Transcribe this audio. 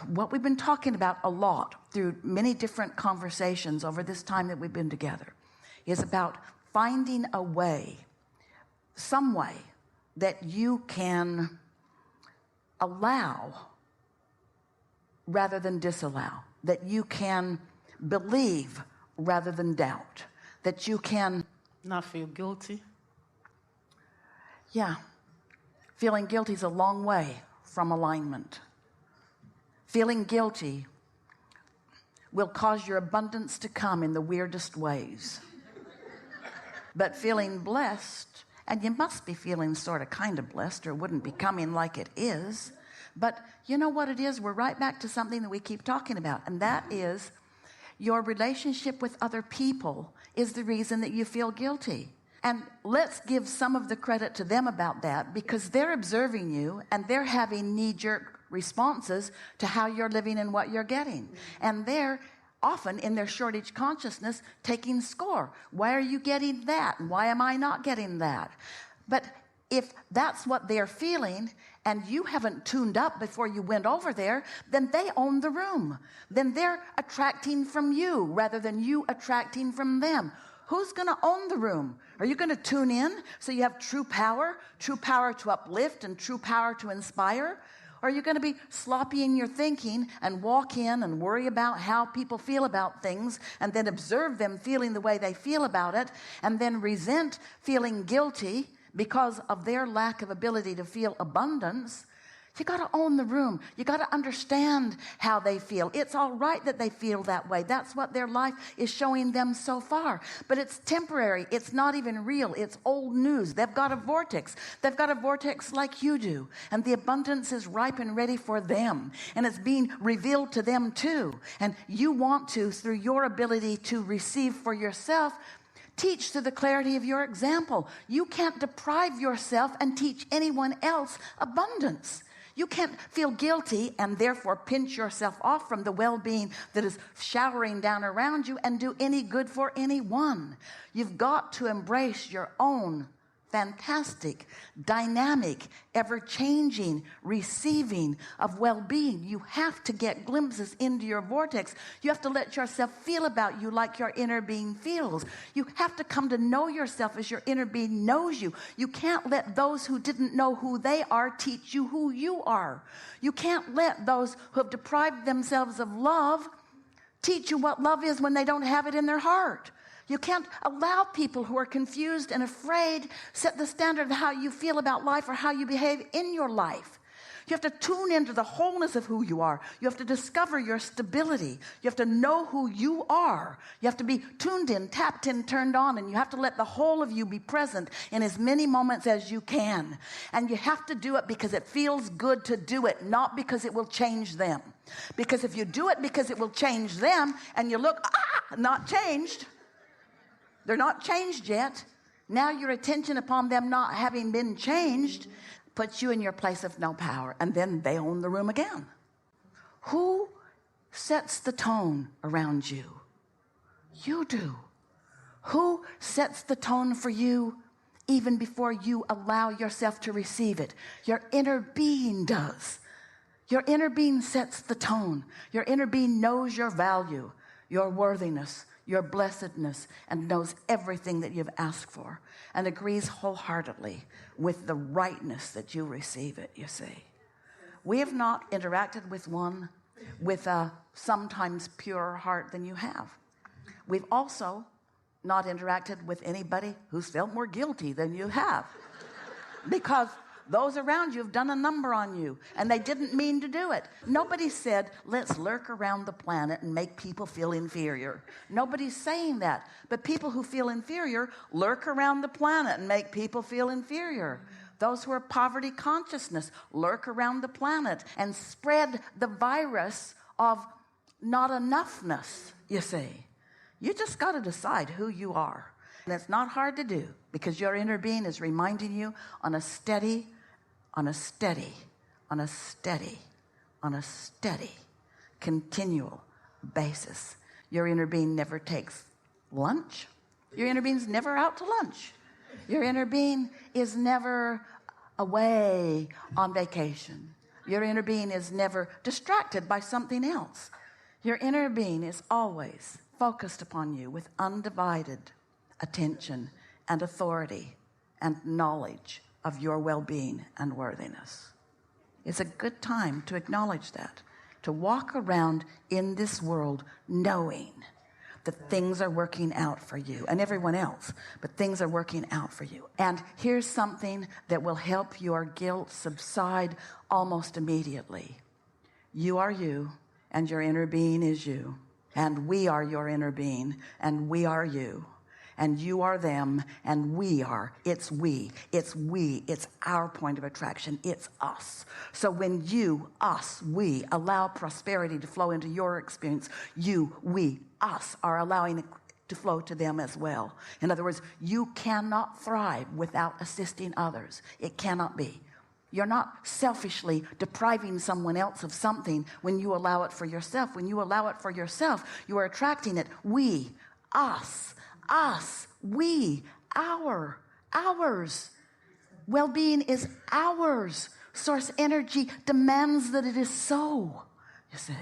what we've been talking about a lot through many different conversations over this time that we've been together is about finding a way, some way that you can allow rather than disallow, that you can believe rather than doubt, that you can not feel guilty. Yeah. Feeling guilty is a long way from alignment. Feeling guilty will cause your abundance to come in the weirdest ways. But feeling blessed, and you must be feeling sort of kind of blessed or it wouldn't be coming like it is. But you know what it is? We're right back to something that we keep talking about, and that is your relationship with other people is the reason that you feel guilty. And let's give some of the credit to them about that, because they're observing you and they're having knee-jerk responses to how you're living and what you're getting. And they're often in their shortage consciousness taking score. Why are you getting that? And why am I not getting that? But if that's what they're feeling and you haven't tuned up before you went over there, then they own the room. Then they're attracting from you rather than you attracting from them. Who's going to own the room? Are you going to tune in so you have true power to uplift and true power to inspire? Or are you going to be sloppy in your thinking and walk in and worry about how people feel about things and then observe them feeling the way they feel about it and then resent feeling guilty because of their lack of ability to feel abundance? You got to own the room. You got to understand how they feel. It's all right that they feel that way. That's what their life is showing them so far. But it's temporary. It's not even real. It's old news. They've got a vortex. They've got a vortex like you do. And the abundance is ripe and ready for them. And it's being revealed to them too. And you want to, through your ability to receive for yourself, teach to the clarity of your example. You can't deprive yourself and teach anyone else abundance. You can't feel guilty and therefore pinch yourself off from the well-being that is showering down around you and do any good for anyone. You've got to embrace your own fantastic, dynamic, ever-changing receiving of well-being. You have to get glimpses into your vortex. You have to let yourself feel about you like your inner being feels. You have to come to know yourself as your inner being knows you. You can't let those who didn't know who they are teach you who you are. You can't let those who have deprived themselves of love teach you what love is when they don't have it in their heart. You can't allow people who are confused and afraid set the standard of how you feel about life or how you behave in your life. You have to tune into the wholeness of who you are. You have to discover your stability. You have to know who you are. You have to be tuned in, tapped in, turned on, and you have to let the whole of you be present in as many moments as you can. And you have to do it because it feels good to do it, not because it will change them. Because if you do it because it will change them and you look, not changed, they're not changed yet. Now your attention upon them not having been changed puts you in your place of no power. And then they own the room again. Who sets the tone around you? You do. Who sets the tone for you even before you allow yourself to receive it? Your inner being does. Your inner being sets the tone. Your inner being knows your value, your worthiness, your blessedness, and knows everything that you've asked for and agrees wholeheartedly with the rightness that you receive it, you see. We have not interacted with one with a sometimes purer heart than you have. We've also not interacted with anybody who's felt more guilty than you have, because those around you have done a number on you, and they didn't mean to do it. Nobody said, let's lurk around the planet and make people feel inferior. Nobody's saying that. But people who feel inferior lurk around the planet and make people feel inferior. Those who are poverty consciousness lurk around the planet and spread the virus of not enoughness, you see. You just got to decide who you are. And it's not hard to do, because your inner being is reminding you on a steady, continual basis. Your inner being never takes lunch. Your inner being's never out to lunch. Your inner being is never away on vacation. Your inner being is never distracted by something else. Your inner being is always focused upon you with undivided attention and authority and knowledge of your well-being and worthiness. It's a good time to acknowledge that, to walk around in this world knowing that things are working out for you and everyone else, but things are working out for you. And here's something that will help your guilt subside almost immediately. You are you, and your inner being is you, and we are your inner being, and we are you, and you are them, and we are. It's we. It's our point of attraction. It's us. So when you, us, we allow prosperity to flow into your experience, you, we, us are allowing it to flow to them as well. In other words, you cannot thrive without assisting others. It cannot be. You're not selfishly depriving someone else of something when you allow it for yourself. When you allow it for yourself, you are attracting it. We, us, we, ours. Well-being is ours. Source energy demands that it is so, you see.